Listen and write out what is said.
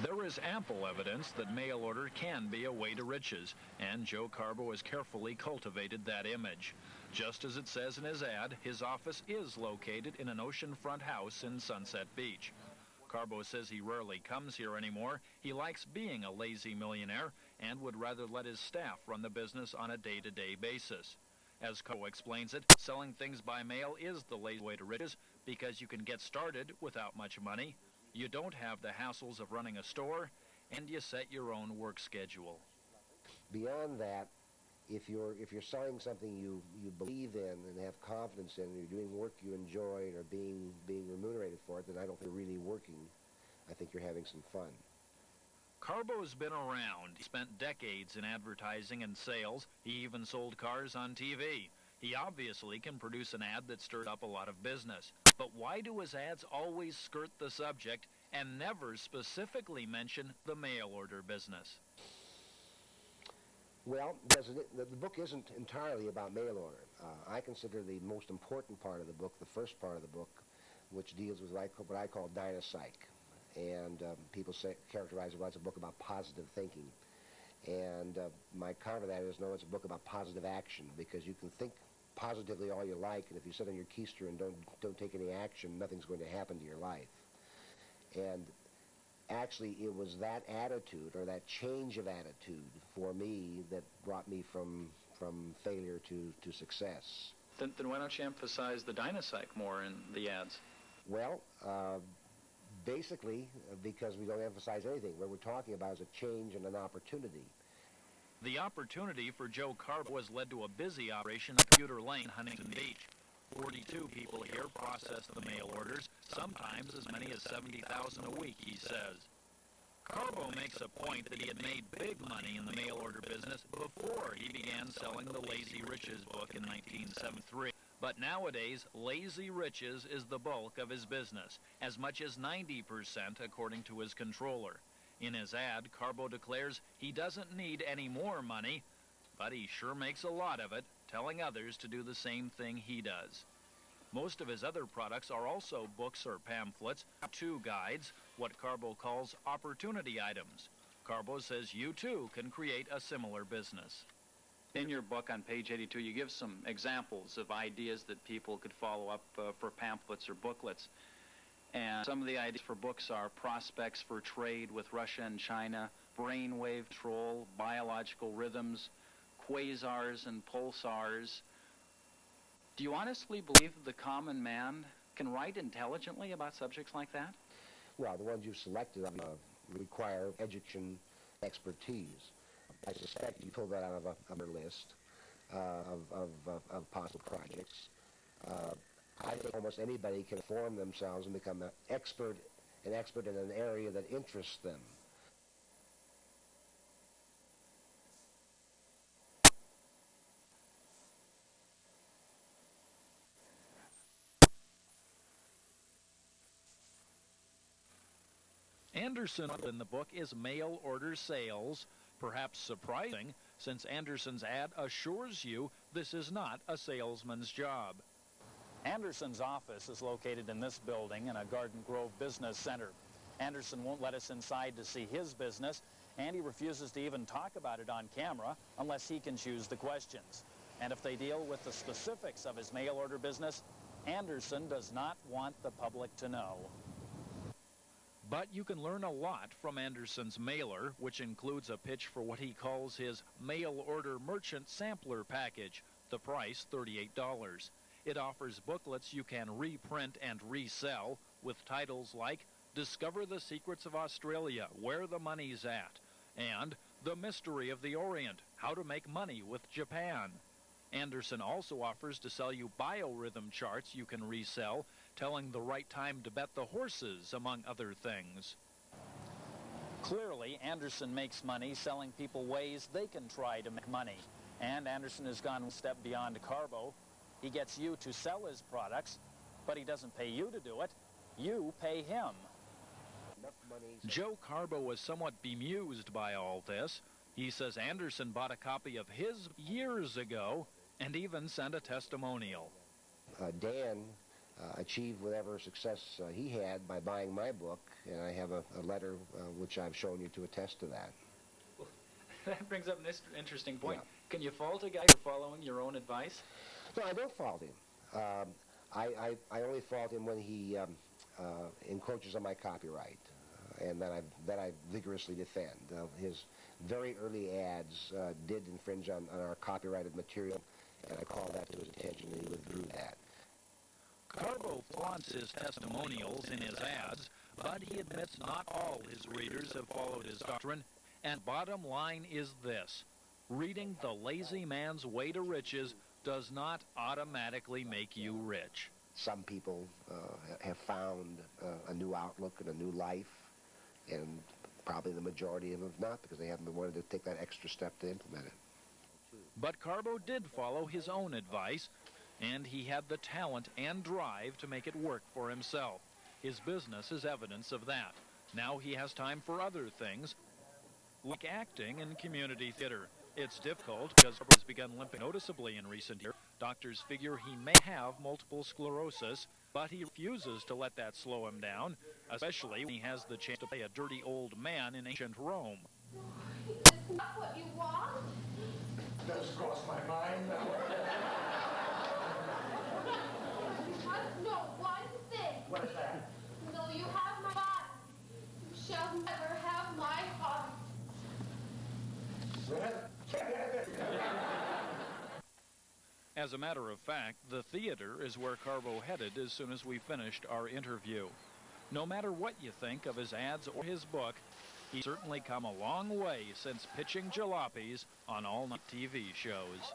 There is ample evidence that mail order can be a way to riches, and Joe Karbo has carefully cultivated that image. Just as it says in his ad, his office is located in an oceanfront house in Sunset Beach. Karbo says he rarely comes here anymore. He likes being a lazy millionaire and would rather let his staff run the business on a day-to-day basis. As Karbo explains it, selling things by mail is the lazy way to riches because you can get started without much money. You don't have the hassles of running a store, and you set your own work schedule. Beyond that, if you're selling something you believe in and have confidence in, and you're doing work you enjoy and are being remunerated for it, then I don't think you're really working. I think you're having some fun. Karbo's been around. He spent decades in advertising and sales. He even sold cars on TV. He obviously can produce an ad that stirred up a lot of business. But why do his ads always skirt the subject and never specifically mention the mail order business? Well, the book isn't entirely about mail order. I consider the most important part of the book, the first part of the book, which deals with what I call dynapsych. And people characterize it as a book about positive thinking. And my counter to that is, no, it's a book about positive action, because you can think positively all you like, and if you sit on your keister and don't take any action, nothing's going to happen to your life. And actually, it was that attitude, or that change of attitude for me, that brought me from failure to success. Then why don't you emphasize the dynapsych more in the ads? Well, basically, because we don't emphasize anything. What we're talking about is a change and an opportunity. The opportunity for Joe Karbo has led to a busy operation at Computer Lane, Huntington Beach. 42 people here process the mail orders, sometimes as many as $70,000 a week, he says. Karbo makes a point that he had made big money in the mail order business before he began selling the Lazy Riches book in 1973. But nowadays, Lazy Riches is the bulk of his business, as much as 90% according to his controller. In his ad, Karbo declares he doesn't need any more money, but he sure makes a lot of it, telling others to do the same thing he does. Most of his other products are also books or pamphlets, how-to guides, what Karbo calls opportunity items. Karbo says you too can create a similar business. In your book on page 82, you give some examples of ideas that people could follow up for pamphlets or booklets. And some of the ideas for books are prospects for trade with Russia and China, brainwave control, biological rhythms, quasars and pulsars. Do you honestly believe that the common man can write intelligently about subjects like that? Well, the ones you've selected require education expertise. I suspect you pulled that out of a list of possible projects. I think almost anybody can form themselves and become an expert in an area that interests them. Anderson in the book is mail order sales, perhaps surprising, since Anderson's ad assures you this is not a salesman's job. Anderson's office is located in this building in a Garden Grove business center. Anderson won't let us inside to see his business, and he refuses to even talk about it on camera unless he can choose the questions. And if they deal with the specifics of his mail order business, Anderson does not want the public to know. But you can learn a lot from Anderson's mailer, which includes a pitch for what he calls his mail order merchant sampler package, the price $38. It offers booklets you can reprint and resell with titles like Discover the Secrets of Australia, Where the Money's At, and The Mystery of the Orient, How to Make Money with Japan. Anderson also offers to sell you biorhythm charts you can resell, telling the right time to bet the horses, among other things. Clearly, Anderson makes money selling people ways they can try to make money. And Anderson has gone one step beyond Karbo. He gets you to sell his products, but he doesn't pay you to do it. You pay him. Joe Karbo was somewhat bemused by all this. He says Anderson bought a copy of his years ago and even sent a testimonial. Dan achieve whatever success he had by buying my book, and I have a letter which I've shown you to attest to that. Well, that brings up an interesting point. Yeah. Can you fault a guy for following your own advice? No, I don't fault him. I only fault him when he encroaches on my copyright, and that I vigorously defend. His very early ads did infringe on our copyrighted material, and I called that to his attention, and he withdrew that. Karbo flaunts his testimonials in his ads, but he admits not all his readers have followed his doctrine, and bottom line is this: reading The Lazy Man's Way to Riches does not automatically make you rich. Some people have found a new outlook and a new life, and probably the majority of them have not, because they haven't been wanting to take that extra step to implement it. But Karbo did follow his own advice, and he had the talent and drive to make it work for himself. His business is evidence of that. Now he has time for other things, like acting and community theater. It's difficult because Karbo has begun limping noticeably in recent years. Doctors figure he may have multiple sclerosis, but he refuses to let that slow him down, especially when he has the chance to play a dirty old man in ancient Rome. Isn't that what you want? Does cross my mind. You must know one thing. What is that? Though you have my body, you shall never have my heart. As a matter of fact, the theater is where Karbo headed as soon as we finished our interview. No matter what you think of his ads or his book, he's certainly come a long way since pitching jalopies on all-night TV shows.